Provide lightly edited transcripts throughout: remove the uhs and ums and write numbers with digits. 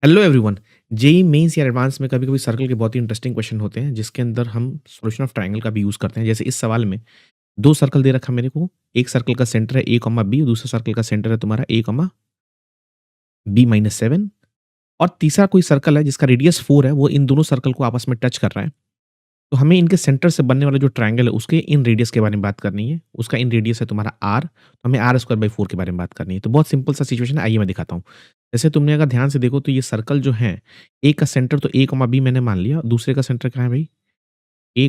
Hello everyone. JEE mains या advance में कभी-कभी सर्कल के बहुत ही इंटरेस्टिंग क्वेश्चन होते हैं जिसके अंदर हम सॉल्यूशन ऑफ ट्रायंगल का भी यूज़ करते हैं। जैसे इस सवाल में 2 सर्कल दे रखा है मेरे को। एक सर्कल का सेंटर है a, b, दूसरे सर्कल का सेंटर है तुम्हारा a, b-7 और तीसरा कोई सर्कल है जिसका रेडियस 4 है, वो इन दोनों सर्कल को आपस में टच कर रहा है। तो हमें इनके सेंटर से बनने वाला जो ट्रायंगल है उसके इन रेडियस के बारे में बात करनी है। उसका इन रेडियस है तुम्हारा r, तो हमें r² 4 के बारे में बात करनी है। तो बहुत सिंपल सा सिचुएशन है, आइए मैं दिखाता हूँ। जैसे तुमने अगर ध्यान से देखो तो ये सर्कल जो है, A का सेंटर तो a, b मैंने मान लिया, दूसरे का सेंटर कहाँ है भाई? a,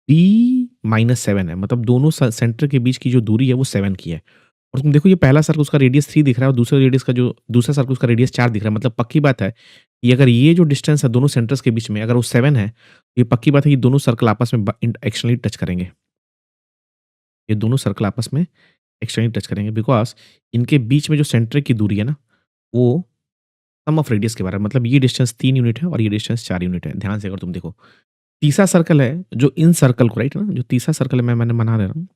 b-7 है, मतलब दोनों सेंटर के बीच की जो दूरी है वो 7 की है। और तुम देखो ये पहला सर्कल उसका रेडियस 3 दिख रहा है और दूसरा सर्कल उसका रेडियस 4 दिख रहा है। मतलब पक्की बात है कि अगर ये जो डिस्टेंस है दोनों सेंटर्स के बीच में अगर वो 7 है, तो ये पक्की बात है कि दोनों सर्कल आपस में एक्सटर्नली टच करेंगे। ये दोनों सर्कल आपस में एक्सटर्नली टच करेंगे बिकॉज़ इनके बीच में जो सेंटर की दूरी है ना, वो सम ऑफ रेडियस के बराबर, मतलब ये डिस्टेंस 3 यूनिट है और ये डिस्टेंस 4 यूनिट है। ध्यान से अगर तुम देखो। तीसरा सर्कल है जो इन सर्कल को, राइट ना, जो तीसरा सर्कल है मैंने बना दे रहा हूँ,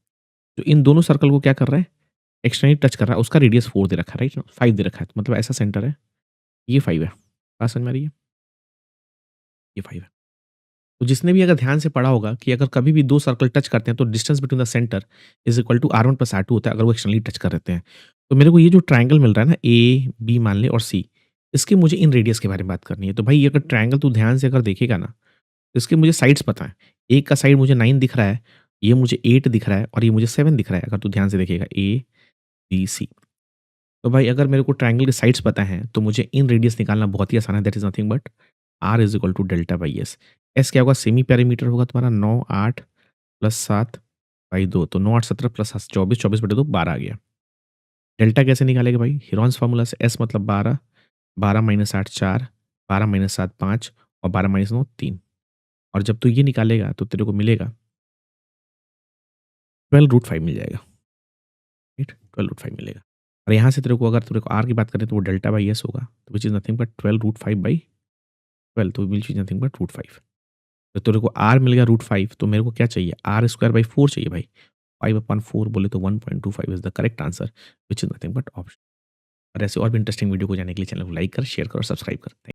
जो इन दोनों सर्कल को क्या कर रहा है? एक्सटर्नली टच कर रहा है। उसका रेडियस 4 दे रखा है, राइट ना? 5 दे रखा है। तो मतलब ऐसा सेंटर है, ये 5 है। बात समझ में आ रही है? ये 5 है। तो जिसने भी अगर ध्यान से पढ़ा होगा कि अगर कभी भी 2 सर्कल टच करते हैं तो distance between the centre is equal to r1 plus r2 होता है अगर वो एक्सटर्नली टच कर देते हैं। तो मेरे को ये जो ट्रायंगल मिल रहा है ना, ए, बी मान लें और सी, इसकी मुझे इन रेडियस के बारे में बात करनी है। तो भाई ये अगर ट्रायंगल तू ध्यान से अगर देखेगा ना, तो इसके मुझे साइड्स पता है। एक का साइड मुझे 9 दिख रहा है, ये मुझे 8 दिख रहा है और ये मुझे 7 दिख रहा है, अगर तू ध्यान से देखेगा ए, बी, सी। तो भाई अगर मेरे को ट्रायंगल के साइड्स पता हैं, तो मुझे इन रेडियस निकालना बहुत ही आसान है। That is nothing but r is equal to delta by S. S क्या होगा? सेमी पेरीमीटर होगा तुम्हारा 9, 8 प्लस 7 बाई 2, तो 9, 8, 17 प्लस 24, 24/2 12 आ गया। डेल्टा कैसे निकालेगा भाई? हीरोन्स फार्मूला से। एस मतलब 12, 12 माइनस 8 4, 12 माइनस 7 5 और 12 माइनस 9 3। और जब तू ये निकालेगा तो तेरे को मिलेगा 12√5 मिल जाएगा, राइट? 12√5 मिलेगा। और यहाँ से तेरे को आर की बात करें तो वो डेल्टा बाई एस होगा, व्हिच इज़ नथिंग बट 12√5/12, तो व्हिच इज़ नथिंग बट √5। तो तेरे को आर मिल गया √5, तो मेरे को क्या चाहिए? r²/4 चाहिए भाई। 5/4 बोले तो 1.25 is the correct answer, which is nothing but option. और ऐसे और भी इंटरेस्टिंग वीडियो को जानने के लिए चैनल को लाइक कर, शेयर कर और सब्सक्राइब कर। थैंक